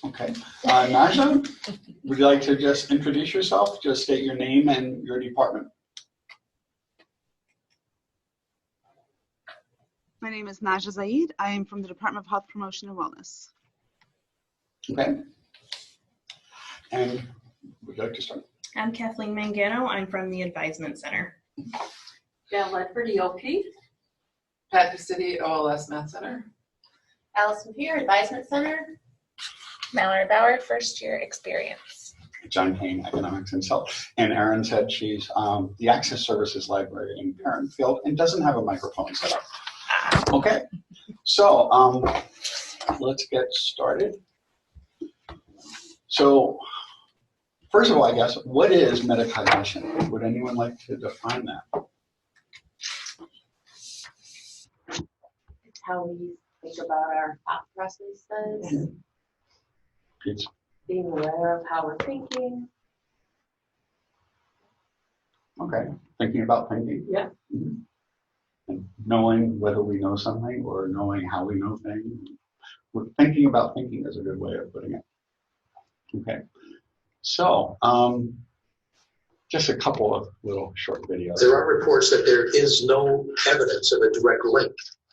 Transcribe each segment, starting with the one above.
Okay. Naja, would you like to just introduce yourself? Just state your name and your department. My name is Naja Zaid. I am from the Department of Health Promotion and Wellness. Okay. And would you like to start? I'm Kathleen Mangano. I'm from the Advisement Center. Gail Ledford, EOP. Pat City, OLS Math Center. Allison Peer, Advisement Center. Mallory Bauer, First Year Experience. John Payne, Economics and Health. And Erin said she's the Access Services Library in Parentfield and doesn't have a microphone set up. Okay, so let's get started. So first of all, I guess, what is metacognition? Would anyone like to define that? It's how we think about our thought processes, It's being aware of how we're thinking. okay, thinking about thinking. Yeah. Mm-hmm. And knowing whether we know something or knowing how we know things. We're thinking about thinking is a good way of putting it. Okay, so just a couple of little short videos. There are reports that there is no evidence of a direct link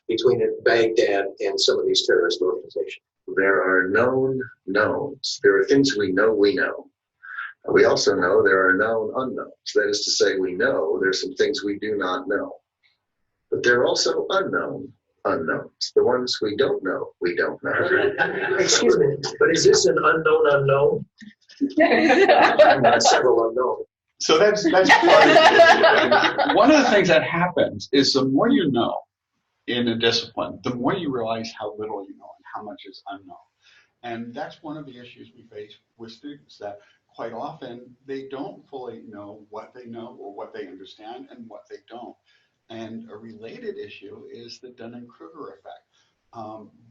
between Baghdad and some of these terrorist organizations. There are known knowns. There are things we know we know. We also know there are known unknowns. That is to say, we know there's some things we do not know. But there are also unknown unknowns. The ones we don't know, we don't know. Excuse me, but is this an unknown unknown? Not several unknowns. So that's part of it. One of the things that happens is the more you know in a discipline, the more you realize how little you know and how much is unknown. And that's one of the issues we face with students, that quite often they don't fully know what they know or what they understand and what they don't. And a related issue is the Dunning-Kruger effect.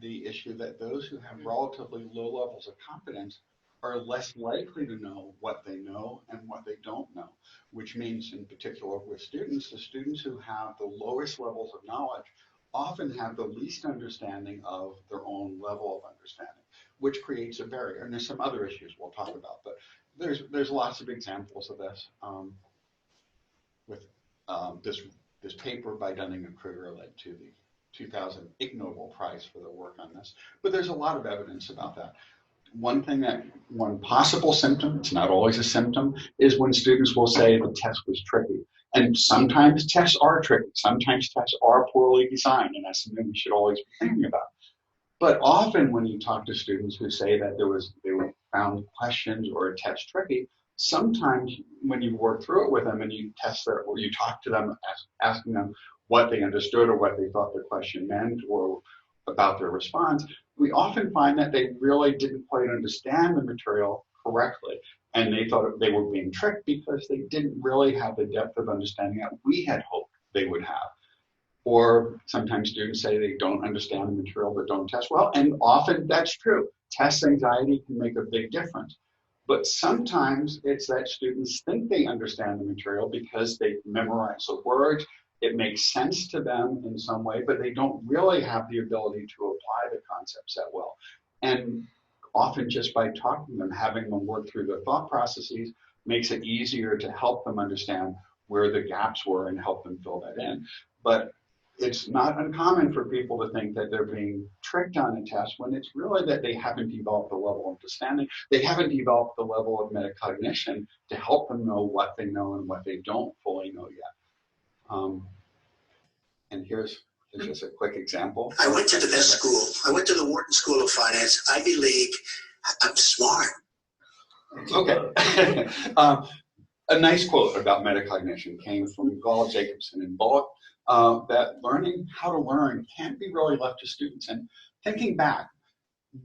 The issue that those who have relatively low levels of competence are less likely to know what they know and what they don't know, which means in particular with students, the students who have the lowest levels of knowledge often have the least understanding of their own level of understanding, which creates a barrier. And there's some other issues we'll talk about, but there's lots of examples of this. With this paper by Dunning and Kruger led to the 2000 Ig Nobel Prize for their work on this. But there's a lot of evidence about that. One possible symptom, it's not always a symptom, is when students will say the test was tricky. And sometimes tests are tricky. Sometimes tests are poorly designed, and that's something we should always be thinking about. But often when you talk to students who say that they found questions or a test tricky, sometimes when you work through it with them and you test or you talk to them, asking them what they understood or what they thought the question meant or about their response, we often find that they really didn't quite understand the material correctly. And they thought they were being tricked because they didn't really have the depth of understanding that we had hoped they would have. Or sometimes students say they don't understand the material but don't test well, and often that's true. Test anxiety can make a big difference. But sometimes it's that students think they understand the material because they memorize the words, it makes sense to them in some way, but they don't really have the ability to apply the concepts that well. And often just by talking to them, having them work through their thought processes makes it easier to help them understand where the gaps were and help them fill that in. But it's not uncommon for people to think that they're being tricked on a test when it's really that they haven't developed the level of understanding. They haven't developed the level of metacognition to help them know what they know and what they don't fully know yet. And here's just a quick example. I went to the best school. I went to the Wharton School of Finance, Ivy League. I'm smart. Okay. A nice quote about metacognition came from Gall, Jacobson, and Bullock, that learning how to learn can't be really left to students. And thinking back,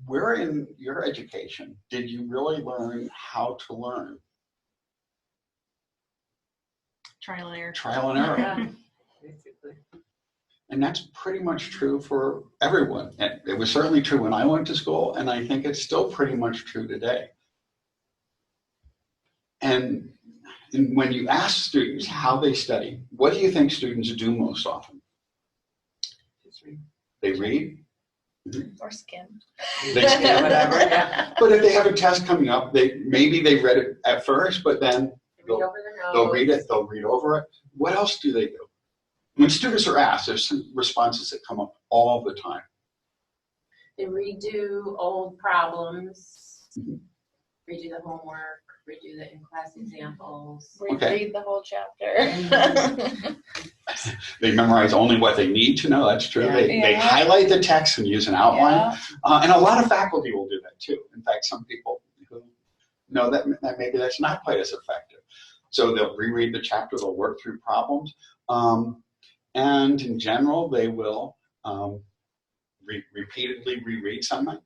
where in your education did you really learn how to learn? Trial and error. Trial and error. Yeah, basically. And that's pretty much true for everyone. It was certainly true when I went to school, and I think it's still pretty much true today. And when you ask students how they study, what do you think students do most often? Just read. They read, Or skim. They skim whatever, yeah. But if they have a test coming up, maybe they read it at first, but then Read over the notes. they'll read it, they'll read over it. What else do they do? When students are asked, there's some responses that come up all the time. They redo old problems, Mm-hmm. redo the homework, redo the in-class examples. Reread the whole chapter. They memorize only what they need to know. That's true. Yeah. They highlight the text and use an outline. Yeah. And a lot of faculty will do that too. In fact, some people who know that maybe that's not quite as effective. So they'll reread the chapter, they'll work through problems. And in general, they will repeatedly reread something.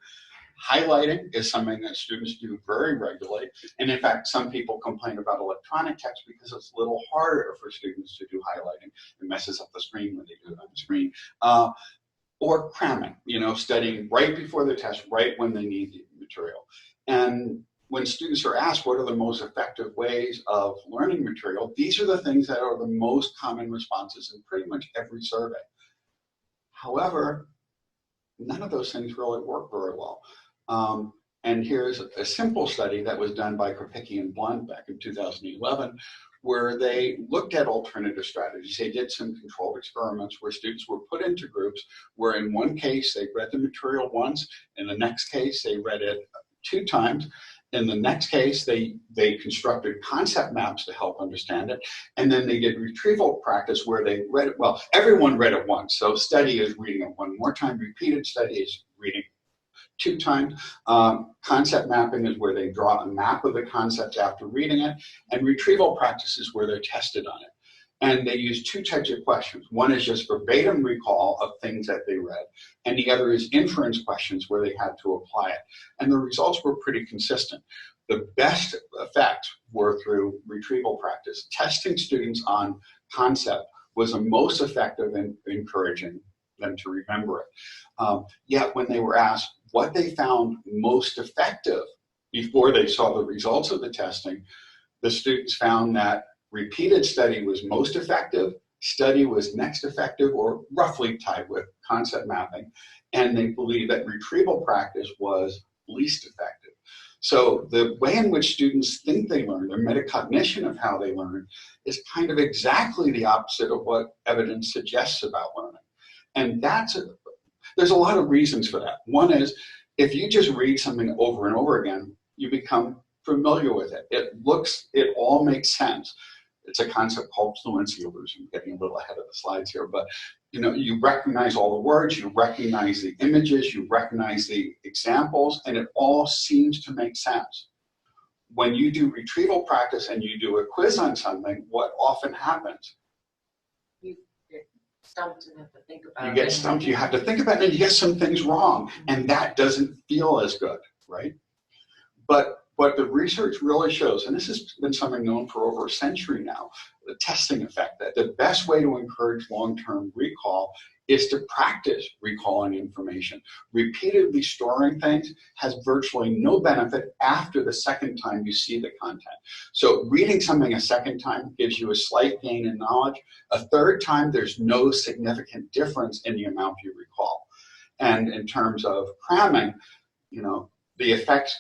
Highlighting is something that students do very regularly. And in fact, some people complain about electronic text because it's a little harder for students to do highlighting. It messes up the screen when they do it on the screen. Or cramming, studying right before the test, right when they need the material. And when students are asked what are the most effective ways of learning material, these are the things that are the most common responses in pretty much every survey. However, none of those things really work very well. And here's a simple study that was done by Krupicki and Blunt back in 2011, where they looked at alternative strategies. They did some controlled experiments where students were put into groups where in one case they read the material once, in the next case they read it 2 times, in the next case they constructed concept maps to help understand it, and then they did retrieval practice where they read it, well, everyone read it once, so study is reading it one more time, repeated study is reading 2 times. Concept mapping is where they draw a map of the concepts after reading it, and retrieval practice is where they're tested on it. And they use 2 types of questions. One is just verbatim recall of things that they read, and the other is inference questions where they had to apply it. And the results were pretty consistent. The best effects were through retrieval practice. Testing students on concept was the most effective in encouraging them to remember it. Yet when they were asked what they found most effective before they saw the results of the testing, the students found that repeated study was most effective, study was next effective, or roughly tied with concept mapping, and they believe that retrieval practice was least effective. So the way in which students think they learn, their metacognition of how they learn, is kind of exactly the opposite of what evidence suggests about learning. And there's a lot of reasons for that. One is, if you just read something over and over again, you become familiar with it. It all makes sense. It's a concept called fluency illusion. I'm getting a little ahead of the slides here, but you recognize all the words, you recognize the images, you recognize the examples, and it all seems to make sense. When you do retrieval practice and you do a quiz on something, what often happens? You get stumped and have to think about it. You get stumped, you have to think about it, and you get some things wrong, and that doesn't feel as good, right? But what the research really shows, and this has been something known for over a century now, the testing effect, that the best way to encourage long-term recall is to practice recalling information. Repeatedly storing things has virtually no benefit after the second time you see the content. So reading something a second time gives you a slight gain in knowledge. A third time, there's no significant difference in the amount you recall. And in terms of cramming, the effect,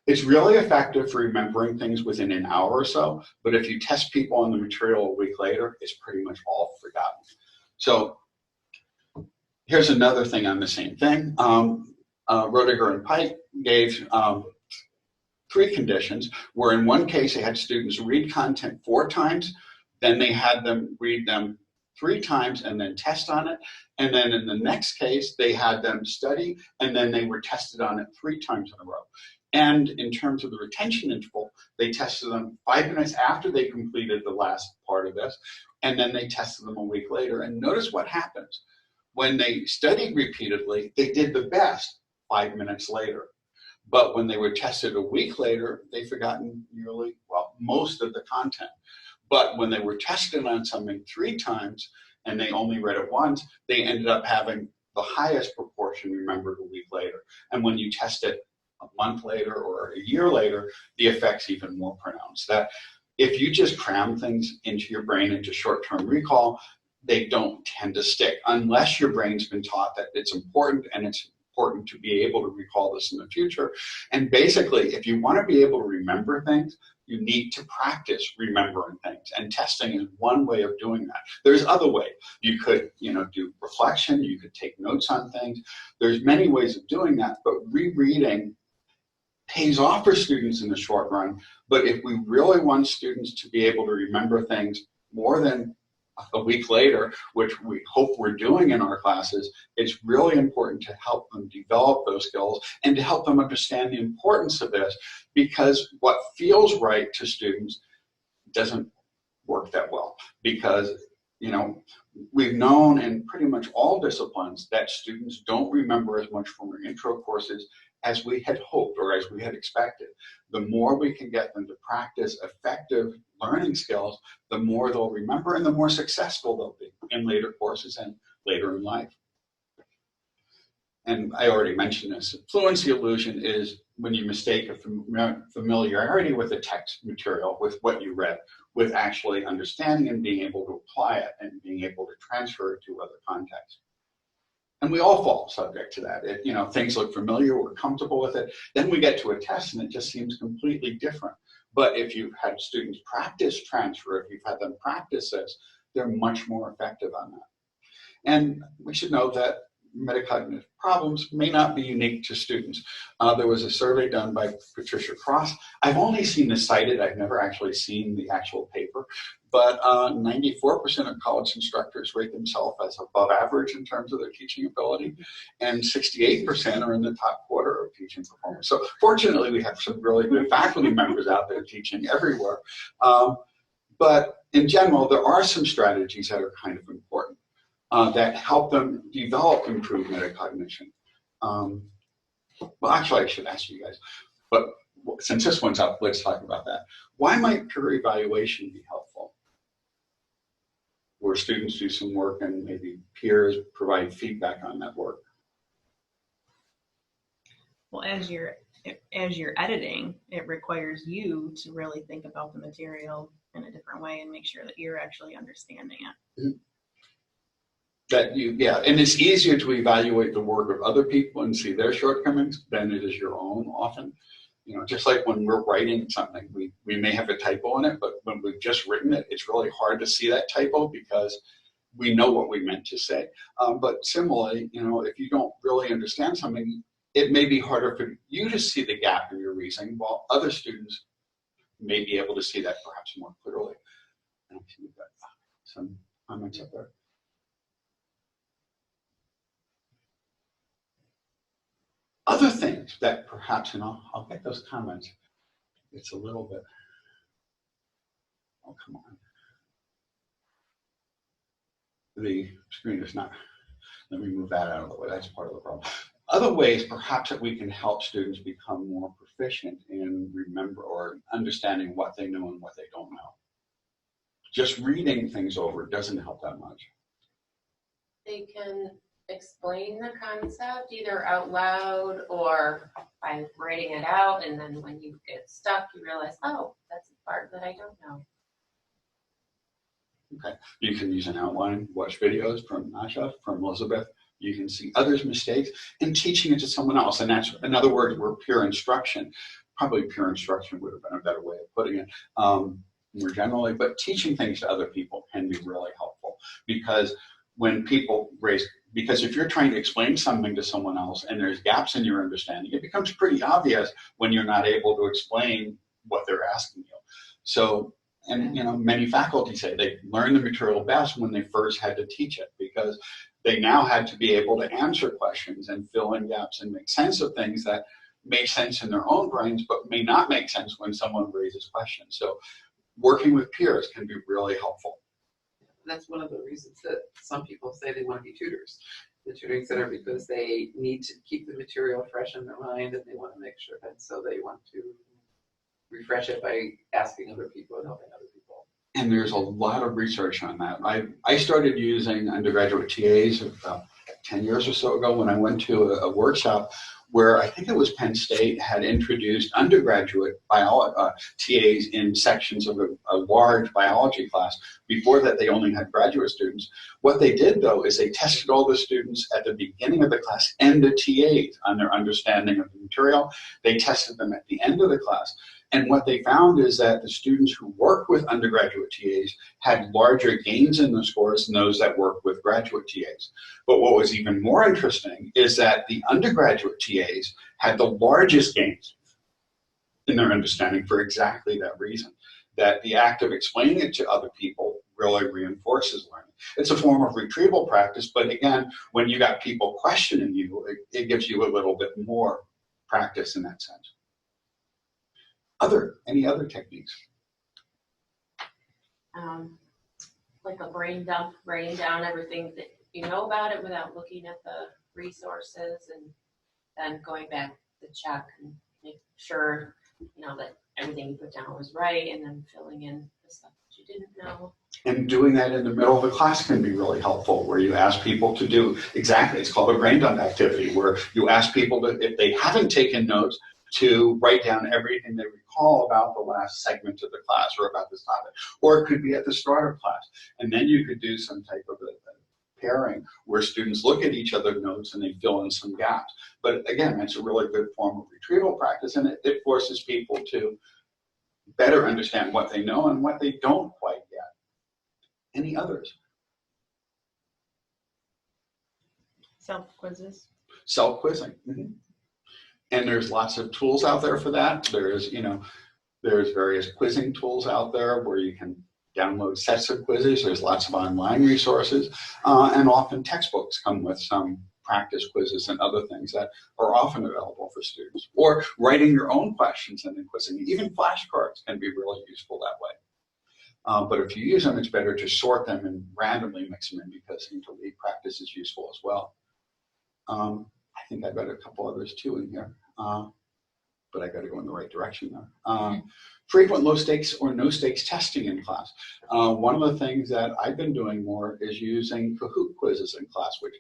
it's really effective for remembering things within an hour or so, but if you test people on the material a week later, it's pretty much all forgotten. So here's another thing on the same thing. Roediger and Pike gave 3 conditions, where in one case they had students read content 4 times, then they had them read them 3 times and then test on it. And then in the next case, they had them study and then they were tested on it 3 times in a row. And in terms of the retention interval, they tested them 5 minutes after they completed the last part of this, and then they tested them a week later. And notice what happens. When they studied repeatedly, they did the best 5 minutes later. But when they were tested a week later, they'd forgotten most of the content. But when they were tested on something 3 times and they only read it once, they ended up having the highest proportion remembered a week later. And when you test it a month later or a year later, the effect's even more pronounced. That if you just cram things into your brain into short-term recall, they don't tend to stick unless your brain's been taught that it's important and it's important to be able to recall this in the future. And basically, if you want to be able to remember things, you need to practice remembering things. And testing is one way of doing that. There's other ways. You could, do reflection. You could take notes on things. There's many ways of doing that, but rereading pays off for students in the short run. But if we really want students to be able to remember things more than a week later, which we hope we're doing in our classes, it's really important to help them develop those skills and to help them understand the importance of this, because what feels right to students doesn't work that well. Because, we've known in pretty much all disciplines that students don't remember as much from our intro courses as we had hoped or as we had expected. The more we can get them to practice effective learning skills, the more they'll remember and the more successful they'll be in later courses and later in life. And I already mentioned this. Fluency illusion is when you mistake a familiarity with the text material, with what you read, with actually understanding and being able to apply it and being able to transfer it to other contexts. And we all fall subject to that. Things look familiar, we're comfortable with it. Then we get to a test and it just seems completely different. But if you've had students practice transfer, if you've had them practice this, they're much more effective on that. And we should know that metacognitive problems may not be unique to students. There was a survey done by Patricia Cross. I've only seen this cited. I've never actually seen the actual paper. But 94% of college instructors rate themselves as above average in terms of their teaching ability, and 68% are in the top quarter of teaching performance. So fortunately, we have some really good faculty members out there teaching everywhere. But in general, there are some strategies that are kind of important that help them develop improved metacognition. Well, actually, I should ask you guys, but since this one's up, let's talk about that. Why might peer evaluation be helpful? Where students do some work and maybe peers provide feedback on that work. Well, as you're editing, it requires you to really think about the material in a different way and make sure that you're actually understanding it. Mm-hmm. And it's easier to evaluate the work of other people and see their shortcomings than it is your own often. Just like when we're writing something, we may have a typo in it, but when we've just written it, it's really hard to see that typo because we know what we meant to say. But similarly, if you don't really understand something, it may be harder for you to see the gap in your reasoning, while other students may be able to see that perhaps more clearly. And I see we've got some comments up there. Other things that perhaps, I'll get those comments. It's a little bit, oh, come on. The screen is not, let me move that out of the way. That's part of the problem. Other ways perhaps that we can help students become more proficient in understanding what they know and what they don't know. Just reading things over doesn't help that much. They can explain the concept either out loud or by writing it out, and then when you get stuck, you realize, oh, that's a part that I don't know. Okay, you can use an outline, watch videos from Asha, from Elizabeth. You can see others' mistakes and teaching it to someone else. And that's, in other words, we're peer instruction. Probably peer instruction would have been a better way of putting it more generally, but teaching things to other people can be really helpful because because if you're trying to explain something to someone else and there's gaps in your understanding, it becomes pretty obvious when you're not able to explain what they're asking you. So, and many faculty say they learned the material best when they first had to teach it because they now had to be able to answer questions and fill in gaps and make sense of things that make sense in their own brains but may not make sense when someone raises questions. So working with peers can be really helpful. That's one of the reasons that some people say they want to be tutors, the tutoring center, because they need to keep the material fresh in their mind and they want to make sure that, so they want to refresh it by asking other people and helping other people. And there's a lot of research on that. I started using undergraduate TAs about 10 years or so ago when I went to a workshop where I think it was Penn State had introduced undergraduate TAs in sections of a large biology class. Before that, they only had graduate students. What they did, though, is they tested all the students at the beginning of the class and the TAs on their understanding of the material. They tested them at the end of the class. And what they found is that the students who worked with undergraduate TAs had larger gains in the scores than those that worked with graduate TAs. But what was even more interesting is that the undergraduate TAs had the largest gains in their understanding for exactly that reason, that the act of explaining it to other people really reinforces learning. It's a form of retrieval practice, but again, when you got people questioning you, it gives you a little bit more practice in that sense. Any other techniques? Like a brain dump, writing down everything that you know about it without looking at the resources, and then going back to check and make sure, you know, that everything you put down was right, and then filling in the stuff that you didn't know. And doing that in the middle of the class can be really helpful, where you ask people to do exactly, it's called a brain dump activity, where you ask people to, if they haven't taken notes, to write down everything they recall about the last segment of the class or about this topic. Or it could be at the start of class. And then you could do some type of a pairing where students look at each other's notes and they fill in some gaps. But again, it's a really good form of retrieval practice, and it forces people to better understand what they know and what they don't quite yet. Any others? Self-quizzes. Self-quizzing. Mm-hmm. And there's lots of tools out there for that. There's various quizzing tools out there where you can download sets of quizzes. There's lots of online resources, and often textbooks come with some practice quizzes and other things that are often available for students. Or writing your own questions and then quizzing. Even flashcards can be really useful that way. But if you use them, it's better to sort them and randomly mix them in, because interleaved practice is useful as well. I think I've got a couple others too in here, but I got to go in the right direction there. Frequent low stakes or no stakes testing in class. One of the things that I've been doing more is using Kahoot quizzes in class, which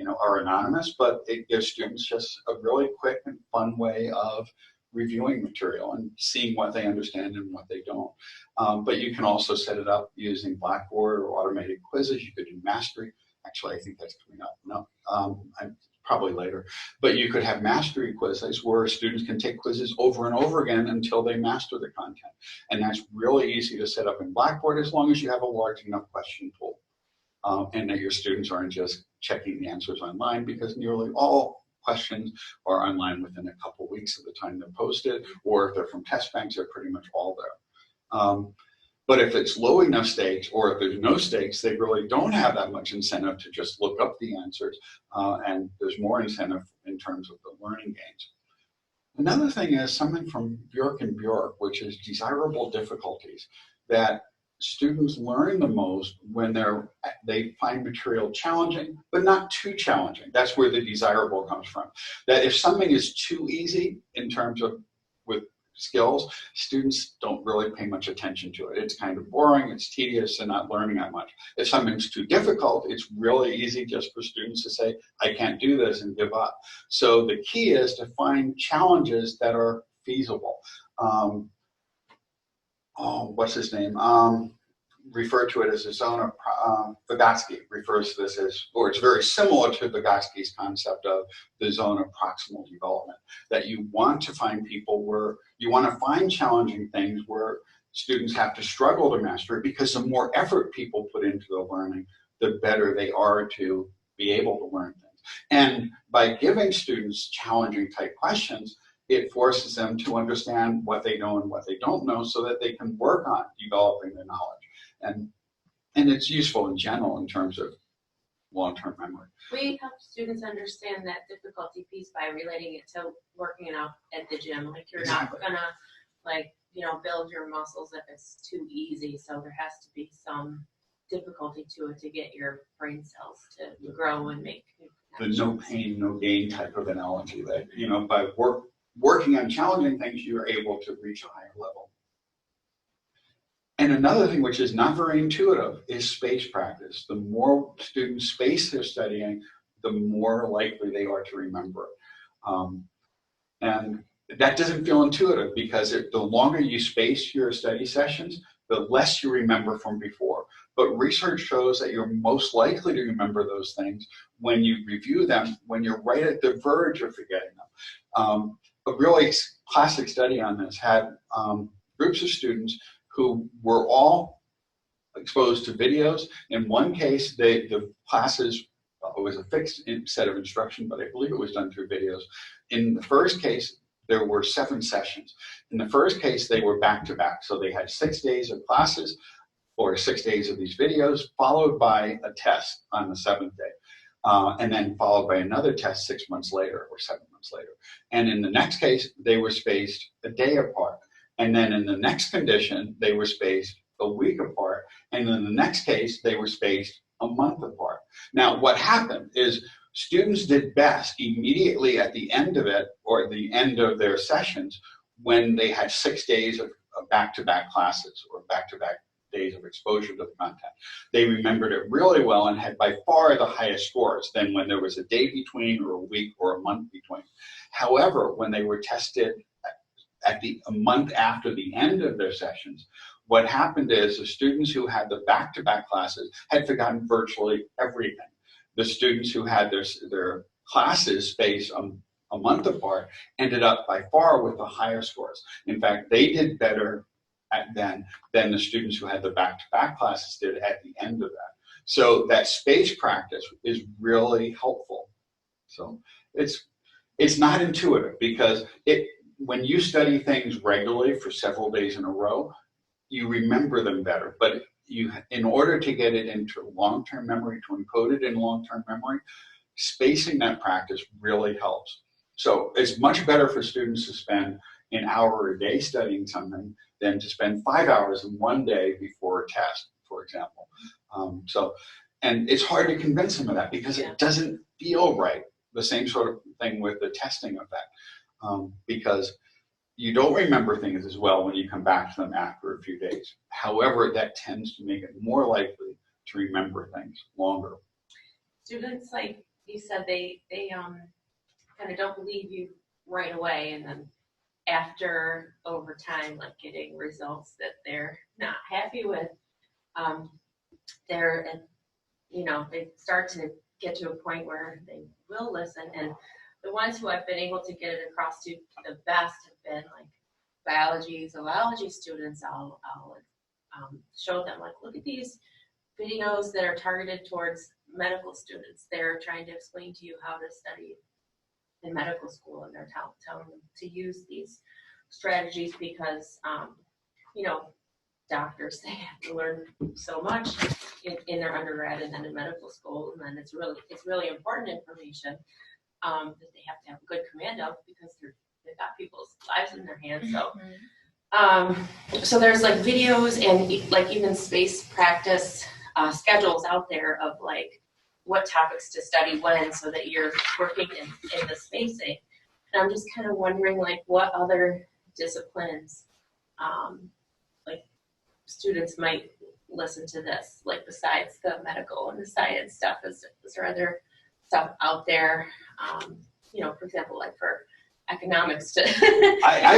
are anonymous, but it gives students just a really quick and fun way of reviewing material and seeing what they understand and what they don't. But you can also set it up using Blackboard or automated quizzes. You could do mastery. Actually, I think that's coming up. No, probably later. But you could have mastery quizzes where students can take quizzes over and over again until they master the content. And that's really easy to set up in Blackboard as long as you have a large enough question pool. And that your students aren't just checking the answers online, because nearly all questions are online within a couple weeks of the time they're posted, or if they're from test banks, they're pretty much all there. But if it's low enough stakes, or if there's no stakes, they really don't have that much incentive to just look up the answers, and there's more incentive in terms of the learning gains. Another thing is something from Bjork and Bjork, which is desirable difficulties, that students learn the most when they find material challenging, but not too challenging. That's where the desirable comes from. That if something is too easy in terms of with skills, students don't really pay much attention to it. It's kind of boring, it's tedious, and not learning that much. If something's too difficult, it's really easy just for students to say, I can't do this, and give up. So the key is to find challenges that are feasible. What's his name? Refer to it as a zone of, Vygotsky refers to this as, or it's very similar to Vygotsky's concept of the zone of proximal development, that you want to find people where, you want to find challenging things where students have to struggle to master it, because the more effort people put into the learning, the better they are to be able to learn things. And by giving students challenging type questions, it forces them to understand what they know and what they don't know, so that they can work on developing their knowledge. And it's useful in general in terms of long-term memory. We help students understand that difficulty piece by relating it to working out at the gym. Like, you're Exactly. not gonna, build your muscles if it's too easy. So there has to be some difficulty to it to get your brain cells to grow and make new The no pain, no gain type of analogy that, by working on challenging things, you're able to reach a higher level. And another thing which is not very intuitive is space practice. The more students space they're studying, the more likely they are to remember it. And that doesn't feel intuitive because the longer you space your study sessions, the less you remember from before. But research shows that you're most likely to remember those things when you review them, when you're right at the verge of forgetting them. A really classic study on this had groups of students who were all exposed to videos. In one case, the classes, it was a fixed set of instruction, but I believe it was done through videos. In the first case, there were 7 sessions. In the first case, they were back-to-back. So they had 6 days of classes or 6 days of these videos, followed by a test on the 7th day. And then followed by another test 6 months later or 7 months later. And in the next case, they were spaced a day apart. And then in the next condition, they were spaced a week apart. And in the next case, they were spaced a month apart. Now, what happened is students did best immediately at the end of it or the end of their sessions when they had 6 days of back-to-back classes or back-to-back days of exposure to the content. They remembered it really well and had by far the highest scores than when there was a day between or a week or a month between. However, when they were tested at a month after the end of their sessions, what happened is the students who had the back-to-back classes had forgotten virtually everything. The students who had their classes spaced a month apart ended up by far with the higher scores. In fact, they did better than the students who had the back-to-back classes did at the end of that. So that space practice is really helpful. So it's not intuitive because when you study things regularly for several days in a row, you remember them better. But in order to get it into long-term memory, to encode it in long-term memory, spacing that practice really helps. So it's much better for students to spend an hour a day studying something than to spend 5 hours in one day before a test, for example. And it's hard to convince them of that because it doesn't feel right. The same sort of thing with the testing effect, because you don't remember things as well when you come back to them after a few days. However, that tends to make it more likely to remember things longer. Students, like you said, they kind of don't believe you right away, and then after over time, like getting results that they're not happy with, they start to get to a point where they will listen. And the ones who I've been able to get it across to the best have been like zoology students. I'll show them, like, look at these videos that are targeted towards medical students. They're trying to explain to you how to study in medical school, and they're telling them to use these strategies because, doctors, they have to learn so much in their undergrad and then in medical school, and then it's really important information that they have to have a good command of because they've got people's lives in their hands. So there's like videos and like even space practice schedules out there of like what topics to study when, so that you're working in the spacing. And I'm just kind of wondering, like, what other disciplines like students might listen to this, like besides the medical and the science stuff. Is there other stuff out there, for example, like for economics to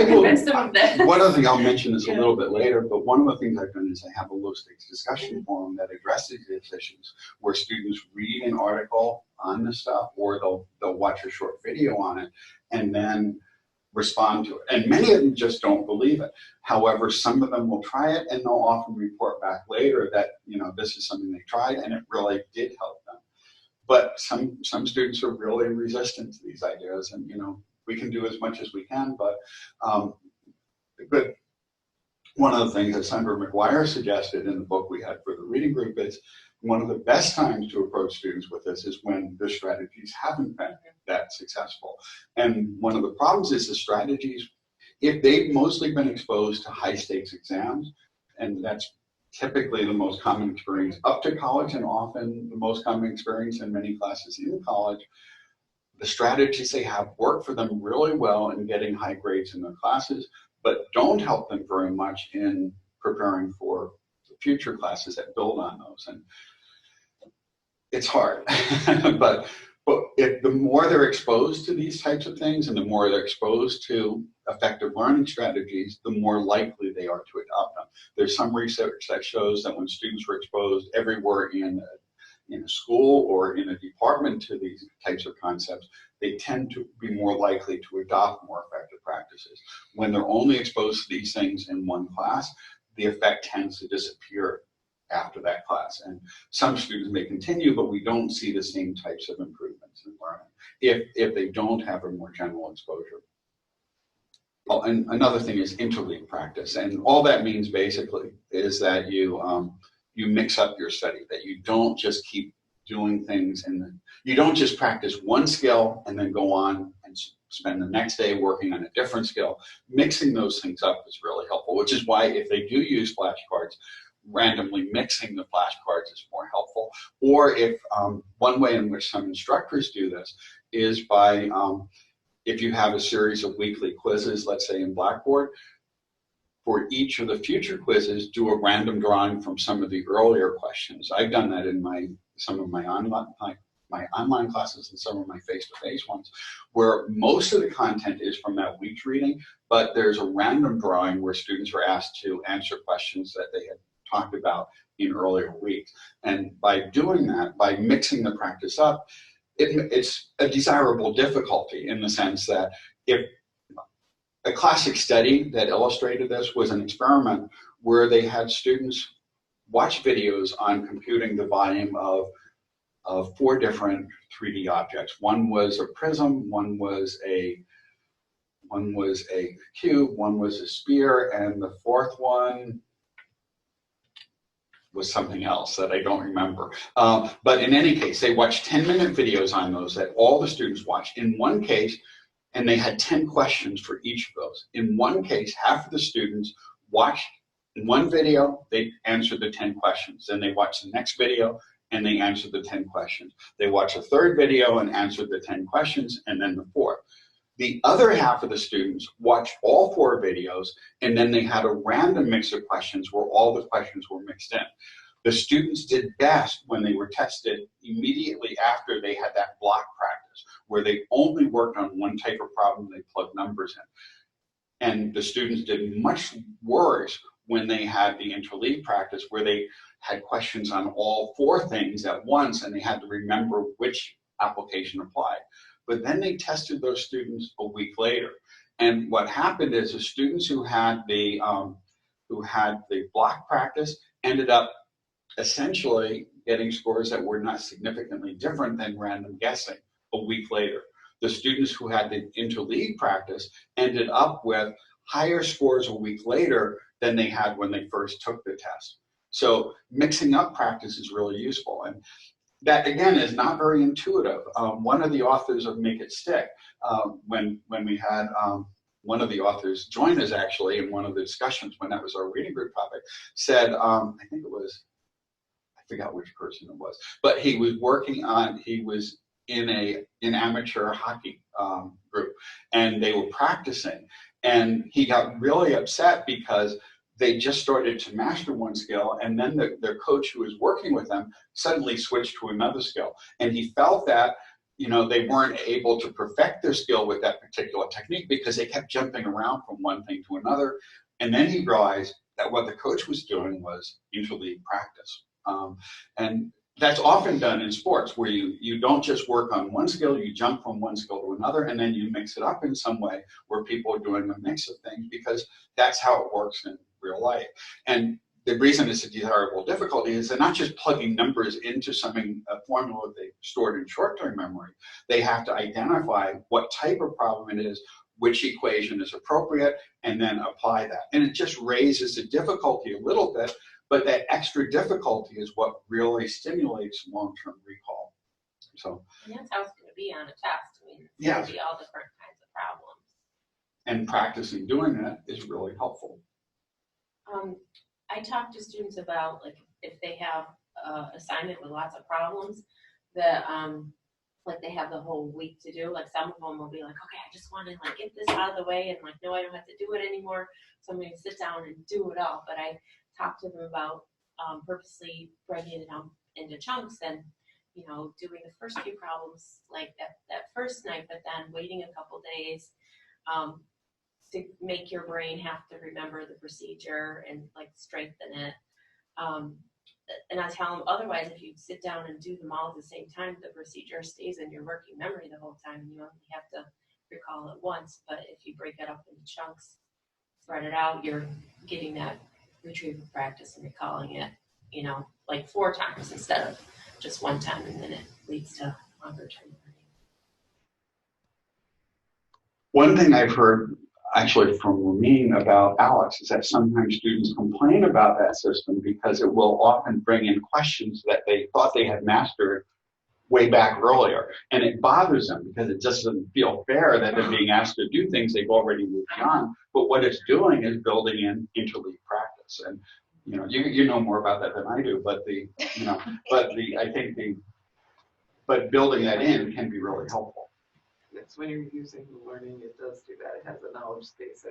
convince them of that? One other thing I'll mention this a little bit later, but one of the things I've done is I have a low-stakes discussion forum that addresses these issues, where students read an article on this stuff, or they'll watch a short video on it, and then respond to it. And many of them just don't believe it. However, some of them will try it, and they'll often report back later that, this is something they tried, and it really did help them. But some students are really resistant to these ideas, and, we can do as much as we can, but one of the things that Sandra McGuire suggested in the book we had for the reading group is one of the best times to approach students with this is when the strategies haven't been that successful. And one of the problems is the strategies, if they've mostly been exposed to high stakes exams, and that's typically the most common experience up to college and often the most common experience in many classes in college, the strategies they have work for them really well in getting high grades in their classes, but don't help them very much in preparing for future classes that build on those. And it's hard, but But if the more they're exposed to these types of things and the more they're exposed to effective learning strategies, the more likely they are to adopt them. There's some research that shows that when students were exposed everywhere in a school or in a department to these types of concepts, they tend to be more likely to adopt more effective practices. When they're only exposed to these things in one class, the effect tends to disappear after that class. And some students may continue, but we don't see the same types of improvements in learning if they don't have a more general exposure. Oh, and another thing is interleague practice. And all that means basically is that you mix up your study, that you don't just keep doing things and you don't just practice one skill and then go on and spend the next day working on a different skill. Mixing those things up is really helpful, which is why if they do use flashcards, randomly mixing the flashcards is more helpful. Or if one way in which some instructors do this is by, if you have a series of weekly quizzes, let's say in Blackboard, for each of the future quizzes, do a random drawing from some of the earlier questions. I've done that in some of my online classes and some of my face-to-face ones, where most of the content is from that week's reading, but there's a random drawing where students are asked to answer questions that they had talked about in earlier weeks. And by doing that, by mixing the practice up, it's a desirable difficulty in the sense that if a classic study that illustrated this was an experiment where they had students watch videos on computing the volume of 4 different 3D objects. One was a prism, one was a cube, one was a sphere, and the fourth one was something else that I don't remember. But in any case, they watched 10-minute videos on those that all the students watched. In one case, and they had 10 questions for each of those. In one case, half of the students watched one video, they answered the 10 questions. Then they watched the next video, and they answered the 10 questions. They watched a third video and answered the 10 questions, and then the fourth. The other half of the students watched all 4 videos, and then they had a random mix of questions where all the questions were mixed in. The students did best when they were tested immediately after they had that block practice, where they only worked on one type of problem, they plugged numbers in. And the students did much worse when they had the interleague practice, where they had questions on all 4 things at once, and they had to remember which application applied. But then they tested those students a week later. And what happened is the students who had the block practice ended up essentially getting scores that were not significantly different than random guessing a week later. The students who had the interleague practice ended up with higher scores a week later than they had when they first took the test. So mixing up practice is really useful. And that, again, is not very intuitive. One of the authors of Make It Stick, when we had one of the authors join us actually in one of the discussions when that was our reading group topic, said, I think it was, I forgot which person it was, but he was in an amateur hockey group, and they were practicing, and he got really upset because they just started to master one skill, and then their coach who was working with them suddenly switched to another skill. And he felt that, they weren't able to perfect their skill with that particular technique because they kept jumping around from one thing to another. And then he realized that what the coach was doing was interleague practice. And that's often done in sports, where you don't just work on one skill, you jump from one skill to another, and then you mix it up in some way where people are doing a mix of things, because that's how it works in real life. And the reason it's a desirable difficulty is they're not just plugging numbers into a formula they stored in short-term memory. They have to identify what type of problem it is, which equation is appropriate, and then apply that. And it just raises the difficulty a little bit, but that extra difficulty is what really stimulates long-term recall. So, and that's how it's going to be on a test. I mean, it's yeah, going to be all different kinds of problems. And practicing doing that is really helpful. I talk to students about, like, if they have an assignment with lots of problems that like they have the whole week to do. Like, some of them will be like, okay, I just want to get this out of the way, and no, I don't have to do it anymore, so I'm going to sit down and do it all. But I talk to them about purposely breaking it down into chunks and you know, doing the first few problems like that first night, but then waiting a couple days to make your brain have to remember the procedure and like strengthen it. And I tell them otherwise, if you sit down and do them all at the same time, the procedure stays in your working memory the whole time. You only have to recall it once, but if you break it up into chunks, spread it out, you're getting that retrieval practice and recalling it, you know, like 4 times instead of just 1 time, and then it leads to longer term learning. One thing I've heard actually from Ramin about Alex is that sometimes students complain about that system because it will often bring in questions that they thought they had mastered way back earlier. And it bothers them because it just doesn't feel fair that they're being asked to do things they've already moved beyond. But what it's doing is building in interleave practice. And you know, you know more about that than I do, but but building that in can be really helpful. It's when you're using the learning, it does do that. It has a knowledge space.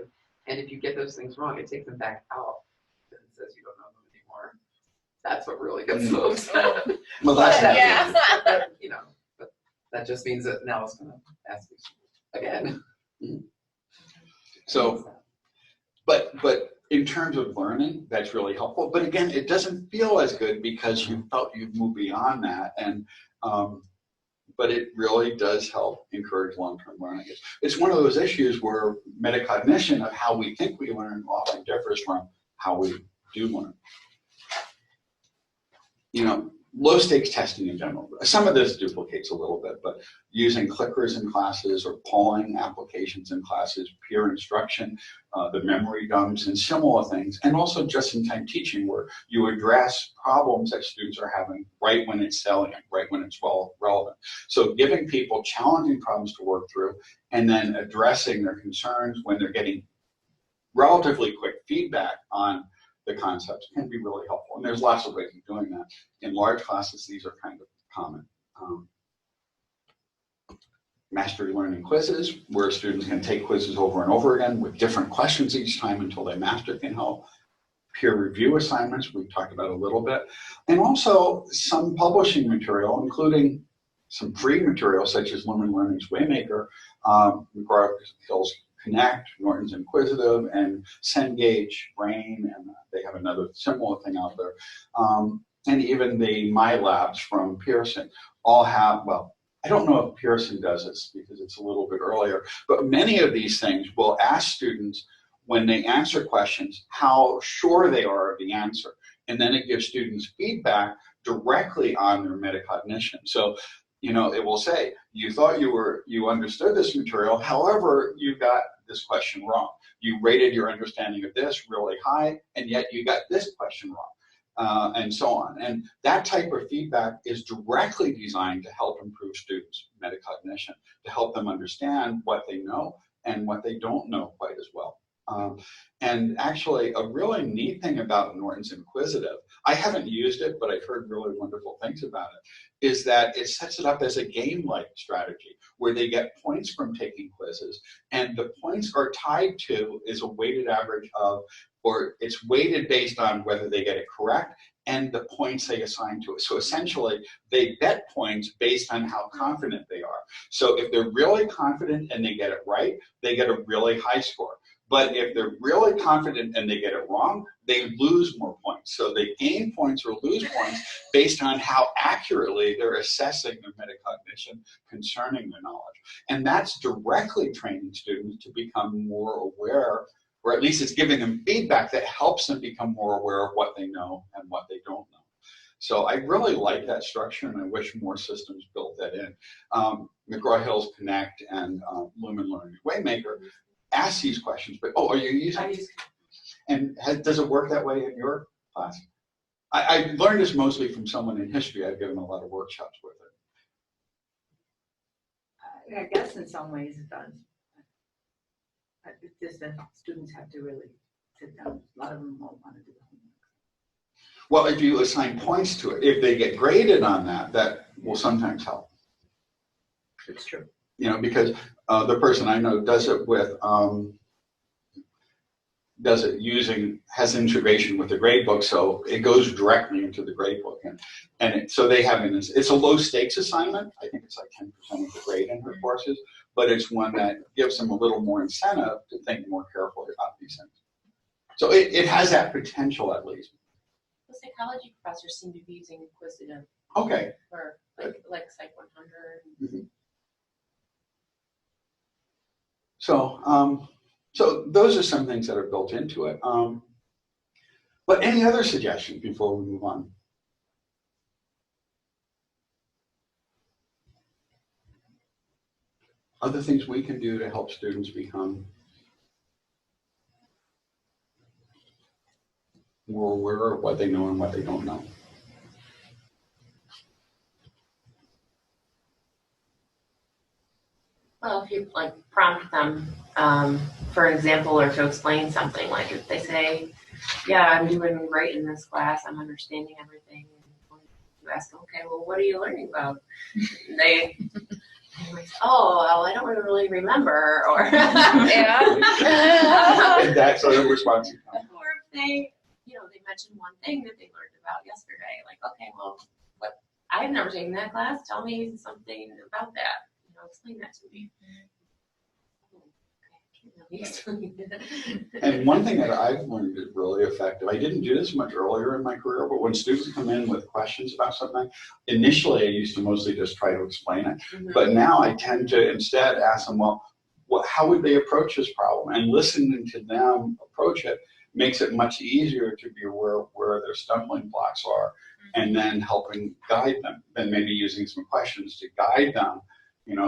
And if you get those things wrong, it takes them back out and says you don't know them anymore. That's what really gets so upset. Well, that's But, you know, but that just means that now it's going to ask you again. So, but in terms of learning, that's really helpful. But again, it doesn't feel as good because you felt you've moved beyond that. And but it really does help encourage long-term learning. It's one of those issues where metacognition of how we think we learn often differs from how we do learn. You know, low-stakes testing in general. Some of this duplicates a little bit, but using clickers in classes or polling applications in classes, peer instruction, the memory dumps, and similar things, and also just-in-time teaching where you address problems that students are having right when it's salient, right when it's relevant. So giving people challenging problems to work through and then addressing their concerns when they're getting relatively quick feedback on the concepts can be really helpful. And there's lots of ways of doing that. In large classes, these are kind of common. Mastery learning quizzes, where students can take quizzes over and over again with different questions each time until they master can help. Peer review assignments, we've talked about a little bit. And also some publishing material, including some free material such as Lumen Learning's Waymaker, McGraw-Hill's Connect, Norton's Inquisitive, and Cengage, Brain, and they have another similar thing out there. And even the MyLabs from Pearson all have, well, I don't know if Pearson does this because it's a little bit earlier, but many of these things will ask students when they answer questions how sure they are of the answer. And then it gives students feedback directly on their metacognition. So, you know, it will say, you thought you understood this material, however, you got this question wrong. You rated your understanding of this really high, and yet you got this question wrong, and so on. And that type of feedback is directly designed to help improve students' metacognition, to help them understand what they know and what they don't know quite as well. And actually, a really neat thing about Norton's Inquisitive, I haven't used it, but I've heard really wonderful things about it, is that it sets it up as a game-like strategy where they get points from taking quizzes, and the points are tied to is a weighted average of, or it's weighted based on whether they get it correct and the points they assign to it. So essentially, they bet points based on how confident they are. So if they're really confident and they get it right, they get a really high score. But if they're really confident and they get it wrong, they lose more points. So they gain points or lose points based on how accurately they're assessing their metacognition concerning their knowledge. And that's directly training students to become more aware, or at least it's giving them feedback that helps them become more aware of what they know and what they don't know. So I really like that structure, and I wish more systems built that in. McGraw-Hill's Connect and Lumen Learning Waymaker ask these questions, but are you using it? And does it work that way in your class? I learned this mostly from someone in history. I've given a lot of workshops with it. I guess in some ways it does. It's just that students have to really sit down. A lot of them won't want to do the homework. Well, if you assign points to it, if they get graded on that, that will sometimes help. It's true. You know, because the person I know does it with does it has integration with the grade book, so it goes directly into the grade book. So they have it's a low stakes assignment. I think it's like 10% of the grade in her courses, but it's one that gives them a little more incentive to think more carefully about these things. So it has that potential at least. The psychology professors seem to be using Inquisitive. Okay. For like Psych 100. Mm-hmm. So those are some things that are built into it. But any other suggestions before we move on? Other things we can do to help students become more aware of what they know and what they don't know. Well, if you like prompt them for an example or to explain something, like if they say, yeah, I'm doing great in this class, I'm understanding everything, and you ask them, okay, well, what are you learning about? And they might say, oh, well, I don't really remember, or yeah. And that's sort of response. Or if they, they mention one thing that they learned about yesterday, like, okay, well, I've never taken that class, tell me something about that. Explain that to me. And one thing that I've learned is really effective, I didn't do this much earlier in my career, but when students come in with questions about something, initially I used to mostly just try to explain it. Mm-hmm. But now I tend to instead ask them, well, how would they approach this problem? And listening to them approach it makes it much easier to be aware of where their stumbling blocks are, and then helping guide them, and maybe using some questions to guide them,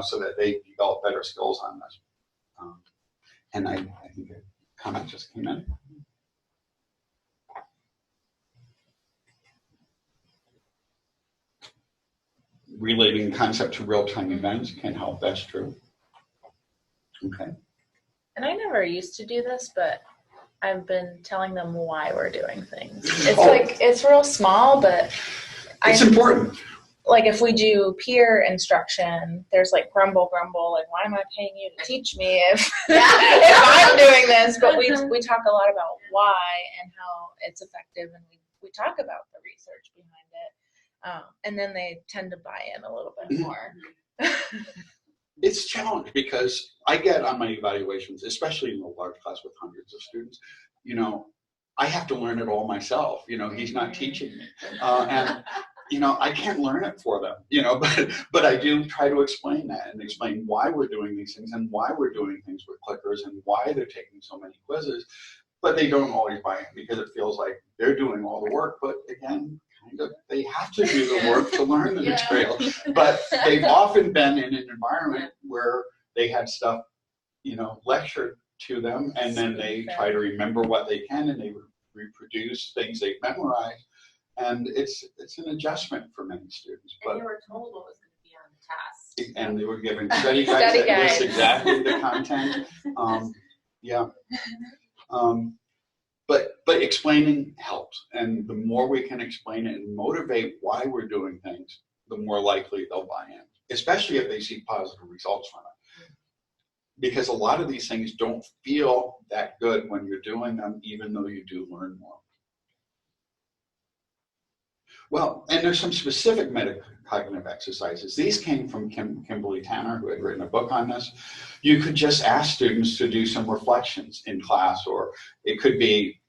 so that they develop better skills on this. And I think a comment just came in. Relating concept to real-time events can help, that's true. Okay. And I never used to do this, but I've been telling them why we're doing things. It's it's real small, but it's important. Like if we do peer instruction, there's like grumble, like why am I paying you to teach me if I'm doing this? But we talk a lot about why and how it's effective, and we talk about the research behind it, and then they tend to buy in a little bit more. It's a challenge because I get on my evaluations, especially in a large class with hundreds of students, I have to learn it all myself. He's not teaching me, and I can't learn it for them, but I do try to explain that and explain why we're doing these things and why we're doing things with clickers and why they're taking so many quizzes, but they don't always buy it because it feels like they're doing all the work. But again, kind of, they have to do the work to learn the material, but they've often been in an environment where they had stuff, lectured to them, and then they try to remember what they can, and they reproduce things they've memorized. And it's an adjustment for many students. And they were told what was going to be on the test. And they were given study guides that list exactly the content. But explaining helps. And the more we can explain it and motivate why we're doing things, the more likely they'll buy in, especially if they see positive results from it. Because a lot of these things don't feel that good when you're doing them, even though you do learn more. Well, and there's some specific metacognitive exercises. These came from Kimberly Tanner, who had written a book on this. You could just ask students to do some reflections in class, or it could be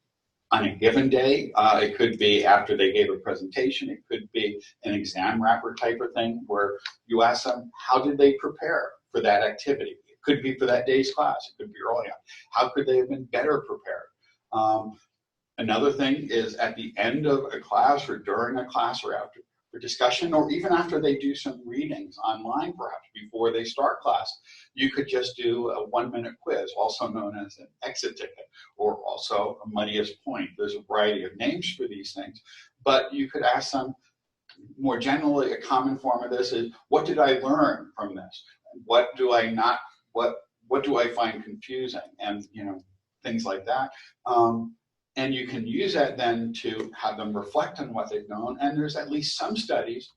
on a given day. It could be after they gave a presentation. It could be an exam wrapper type of thing where you ask them, how did they prepare for that activity? It could be for that day's class. It could be early on. How could they have been better prepared? Another thing is at the end of a class or during a class or after a discussion, or even after they do some readings online, perhaps before they start class, you could just do a 1-minute quiz, also known as an exit ticket, or also a muddiest point. There's a variety of names for these things, but you could ask them more generally. A common form of this is, what did I learn from this? What do I not, what do I find confusing? And, things like that. And you can use that then to have them reflect on what they've known. And there's at least some studies.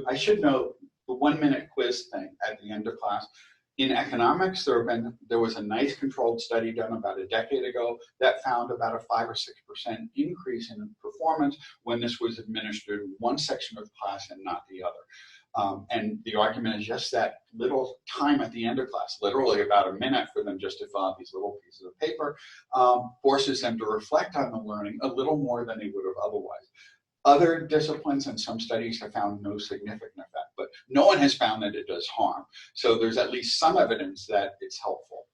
I should note the 1-minute quiz thing at the end of class. In economics, there was a nice controlled study done about a decade ago that found about a 5 or 6% increase in performance when this was administered in one section of class and not the other. And the argument is just that little time at the end of class, literally about a minute for them just to fill out these little pieces of paper, forces them to reflect on the learning a little more than they would have otherwise. Other disciplines and some studies have found no significant effect, but no one has found that it does harm. So there's at least some evidence that it's helpful.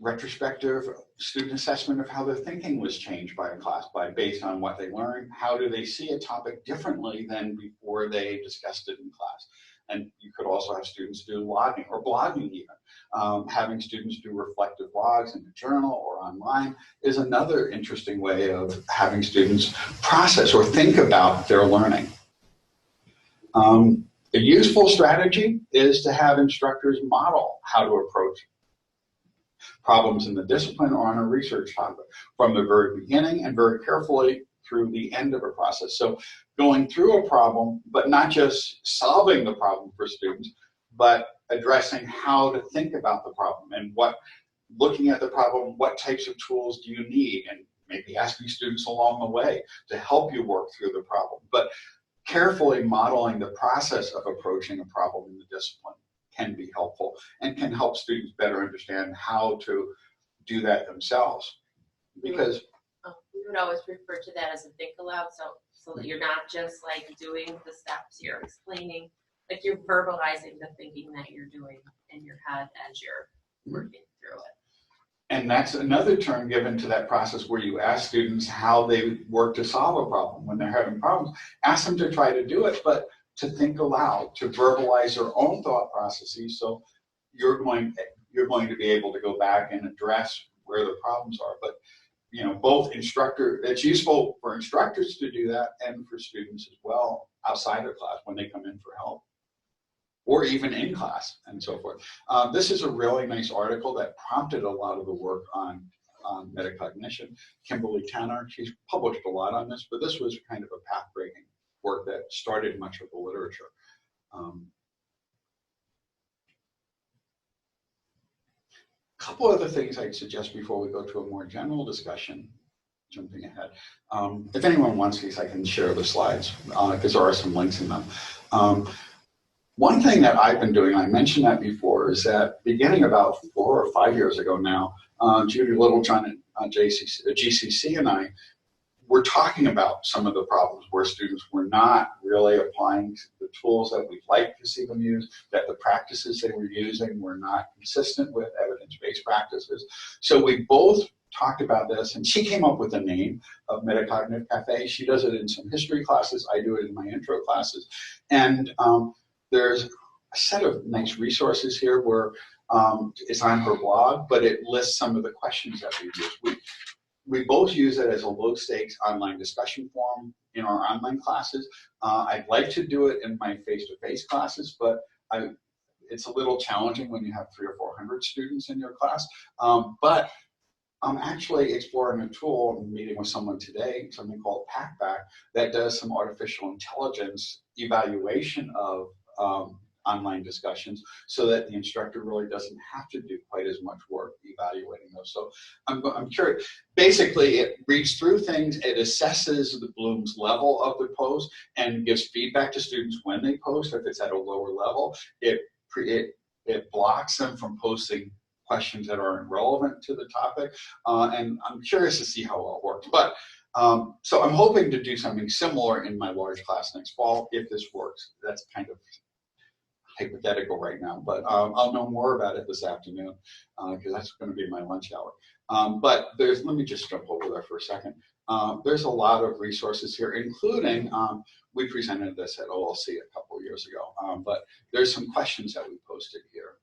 Retrospective student assessment of how their thinking was changed by a class based on what they learned. How do they see a topic differently than before they discussed it in class? And you could also have students do logging or blogging even. Having students do reflective logs in a journal or online is another interesting way of having students process or think about their learning. A useful strategy is to have instructors model how to approach problems in the discipline or on a research topic from the very beginning and very carefully through the end of a process. So going through a problem, but not just solving the problem for students, but addressing how to think about the problem and looking at the problem, what types of tools do you need, and maybe asking students along the way to help you work through the problem. But carefully modeling the process of approaching a problem in the discipline can be helpful and can help students better understand how to do that themselves. Because we would always refer to that as a think aloud, so that you're not just like doing the steps, you're explaining, like you're verbalizing the thinking that you're doing in your head as you're working through it. And that's another term given to that process where you ask students how they work to solve a problem. When they're having problems, ask them to try to do it, but to think aloud, to verbalize their own thought processes, so you're going to be able to go back and address where the problems are. But it's useful for instructors to do that and for students as well outside of class when they come in for help, or even in class and so forth. This is a really nice article that prompted a lot of the work on metacognition. Kimberly Tanner, she's published a lot on this, but this was kind of a path-breaking work that started much of the literature. A couple other things I'd suggest before we go to a more general discussion, jumping ahead. If anyone wants these, I can share the slides because there are some links in them. One thing that I've been doing, I mentioned that before, is that beginning about 4 or 5 years ago now, Judy Littlejohn at GCC and I were talking about some of the problems where students were not really applying the tools that we'd like to see them use, that the practices they were using were not consistent with evidence-based practices. So we both talked about this, and she came up with the name of Metacognitive Cafe. She does it in some history classes. I do it in my intro classes. And there's a set of nice resources here where it's on her blog, but it lists some of the questions that we use. We both use it as a low-stakes online discussion forum in our online classes. I'd like to do it in my face-to-face classes, but it's a little challenging when you have 300 or 400 students in your class. But I'm actually exploring a tool, I'm meeting with someone today, something called PackBack, that does some artificial intelligence evaluation of online discussions so that the instructor really doesn't have to do quite as much work evaluating those. So I'm curious. Basically, it reads through things, it assesses the Bloom's level of the post and gives feedback to students when they post. If it's at a lower level, it blocks them from posting questions that aren't relevant to the topic. And I'm curious to see how well it works. But so I'm hoping to do something similar in my large class next fall if this works. That's kind of hypothetical right now, but I'll know more about it this afternoon because that's going to be my lunch hour. But let me just jump over there for a second. There's a lot of resources here, including, we presented this at OLC a couple of years ago, but there's some questions that we posted here,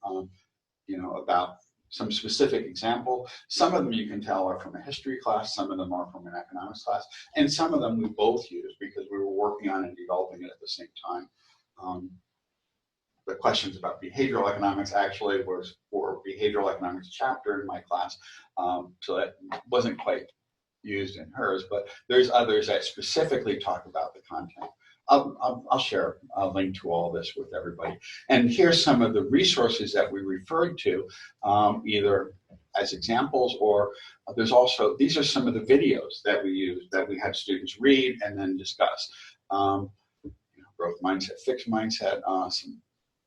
about some specific example. Some of them you can tell are from a history class, some of them are from an economics class, and some of them we both used because we were working on and developing it at the same time. The questions about behavioral economics actually was for behavioral economics chapter in my class, so that wasn't quite used in hers, but there's others that specifically talk about the content. I'll share a link to all this with everybody. And here's some of the resources that we referred to, either as examples or these are some of the videos that we use that we had students read and then discuss. Growth mindset, fixed mindset, some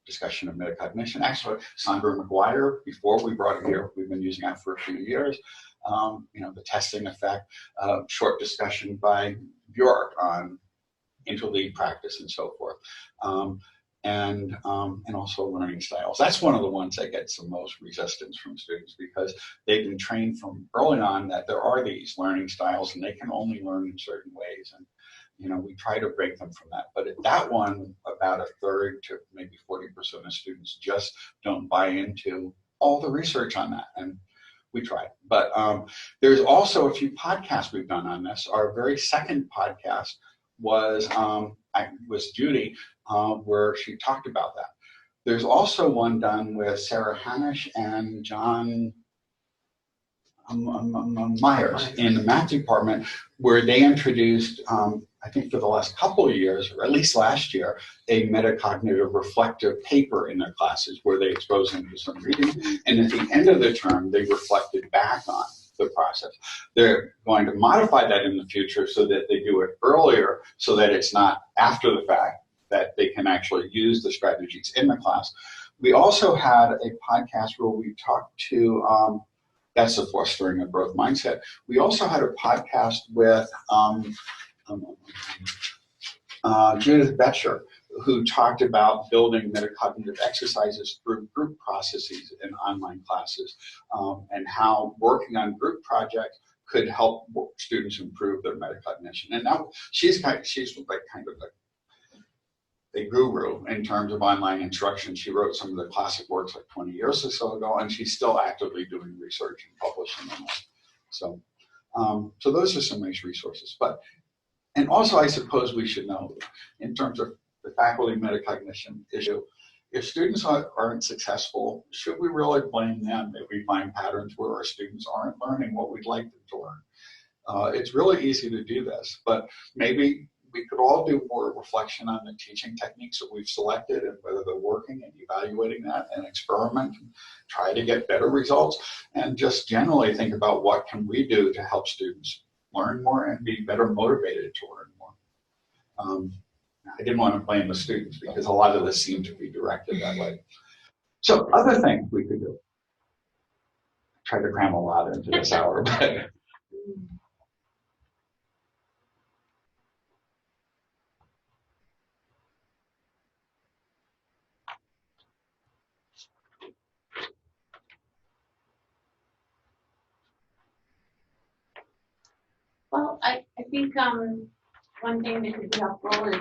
discussion of metacognition. Actually, Sandra McGuire, before we brought it here, we've been using that for a few years. The testing effect, short discussion by Bjork on interlead practice and so forth. And also learning styles. That's one of the ones that gets the most resistance from students because they've been trained from early on that there are these learning styles and they can only learn in certain ways. And we try to break them from that. But at that one, about a third to maybe 40% of students just don't buy into all the research on that. And we tried. But there's also a few podcasts we've done on this. Our very second podcast was Judy, where she talked about that. There's also one done with Sarah Hanish and John Myers in the math department, where they introduced, I think for the last couple of years, or at least last year, a metacognitive reflective paper in their classes where they exposed them to some reading. And at the end of the term, they reflected back on the process. They're going to modify that in the future so that they do it earlier so that it's not after the fact, that they can actually use the strategies in the class. We also had a podcast where we talked to, that's the fostering of growth mindset. We also had a podcast with Judith Betcher, who talked about building metacognitive exercises through group processes in online classes, and how working on group projects could help students improve their metacognition. And now she's like kind of a guru in terms of online instruction. She wrote some of the classic works like 20 years or so ago, and she's still actively doing research and publishing them. So those are some nice resources. And also I suppose we should know, in terms of the faculty metacognition issue, if students aren't successful, should we really blame them if we find patterns where our students aren't learning what we'd like them to learn? It's really easy to do this, but maybe we could all do more reflection on the teaching techniques that we've selected and whether they're working, and evaluating that and experiment and try to get better results, and just generally think about what can we do to help students learn more and be better motivated to learn more. I didn't want to blame the students because a lot of this seemed to be directed that way. So other things we could do. I tried to cram a lot into this hour, but Well, I think one thing that could be helpful is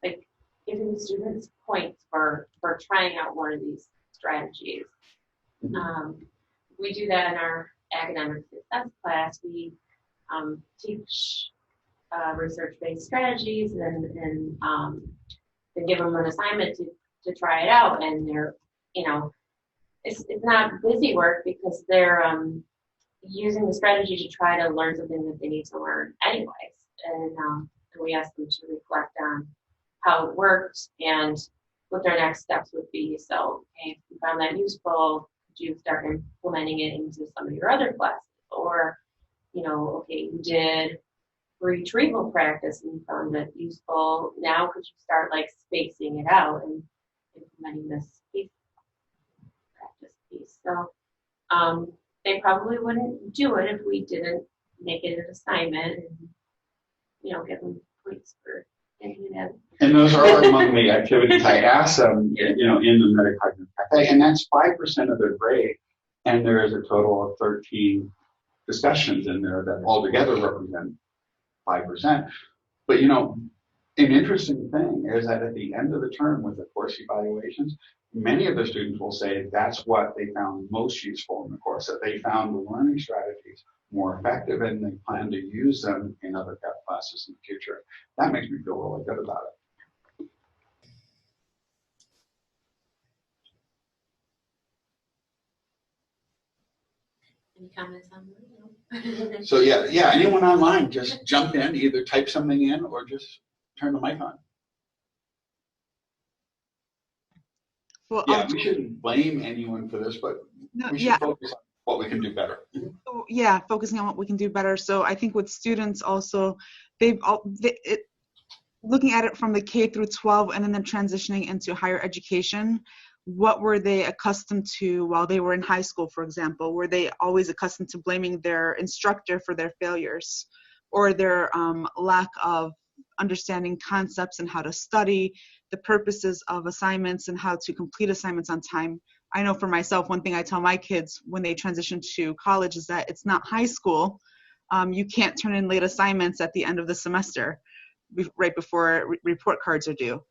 like giving the students points for trying out one of these strategies. We do that in our academic success class. We teach research-based strategies and then give them an assignment to try it out, and they're, it's not busy work because they're using the strategy to try to learn something that they need to learn anyways. And we ask them to reflect on how it worked and what their next steps would be. So, okay, if you found that useful, could you start implementing it into some of your other classes? Or, okay, you did retrieval practice and you found it useful. Now could you start spacing it out and implementing this space practice piece? So they probably wouldn't do it if we didn't make it an assignment and give them points for getting it in. And those are among the activities I asked them, in the metacognitive cafe, and that's 5% of their grade. And there is a total of 13 discussions in there that altogether represent 5%. But an interesting thing is that at the end of the term with the course evaluations, many of the students will say that's what they found most useful in the course, that they found the learning strategies more effective and they plan to use them in other classes in the future. That makes me feel really good about it. Any comments on that? So yeah, anyone online, just jump in, either type something in or just turn the mic on. Well, Yeah, we shouldn't blame anyone for this, but we should focus on what we can do better. Yeah, focusing on what we can do better. So I think with students also, looking at it from the K through 12 and then transitioning into higher education, what were they accustomed to while they were in high school, for example? Were they always accustomed to blaming their instructor for their failures or their lack of understanding concepts and how to study, the purposes of assignments and how to complete assignments on time? I know for myself, one thing I tell my kids when they transition to college is that it's not high school. You can't turn in late assignments at the end of the semester, right before report cards are due.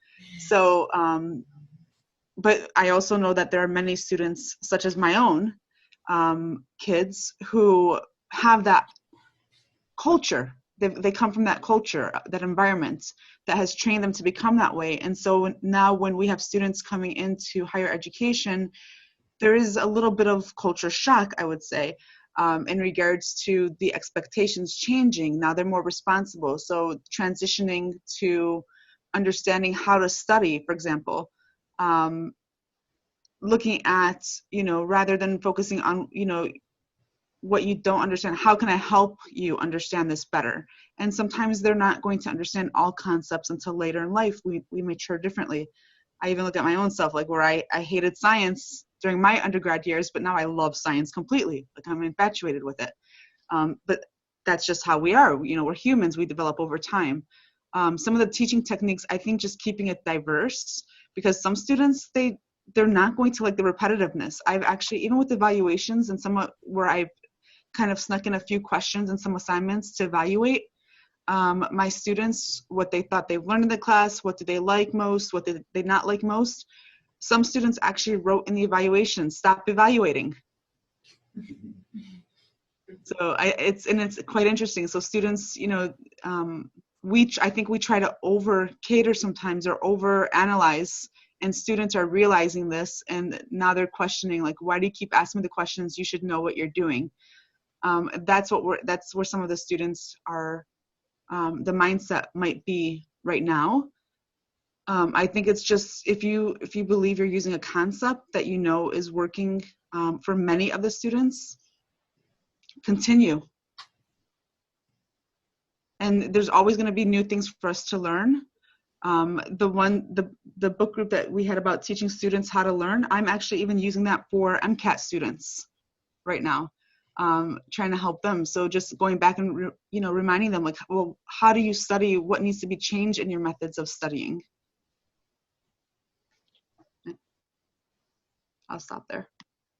So, but I also know that there are many students, such as my own kids, who have that culture. They come from that culture, that environment that has trained them to become that way. And so now when we have students coming into higher education, there is a little bit of culture shock, I would say, in regards to the expectations changing. Now they're more responsible. So transitioning to understanding how to study, for example, looking at, rather than focusing on, what you don't understand, how can I help you understand this better? And sometimes they're not going to understand all concepts until later in life. We mature differently. I even look at my own self, like where I hated science during my undergrad years, but now I love science completely. Like I'm infatuated with it. But that's just how we are. We're humans, we develop over time. Some of the teaching techniques, I think just keeping it diverse, because some students, they're not going to like the repetitiveness. I've actually, even with evaluations and somewhat where I've kind of snuck in a few questions and some assignments to evaluate my students, what they thought they've learned in the class, what did they like most, what did they not like most. Some students actually wrote in the evaluation, stop evaluating. So it's quite interesting. So students, I think we try to over cater sometimes or over analyze, and students are realizing this, and now they're questioning, like, why do you keep asking me the questions? You should know what you're doing. That's where some of the students are, the mindset might be right now. I think it's just, if you believe you're using a concept that is working for many of the students, continue. And there's always going to be new things for us to learn. The book group that we had about teaching students how to learn, I'm actually even using that for MCAT students right now, trying to help them. So just going back and reminding them, like, well, how do you study? What needs to be changed in your methods of studying? I'll stop there.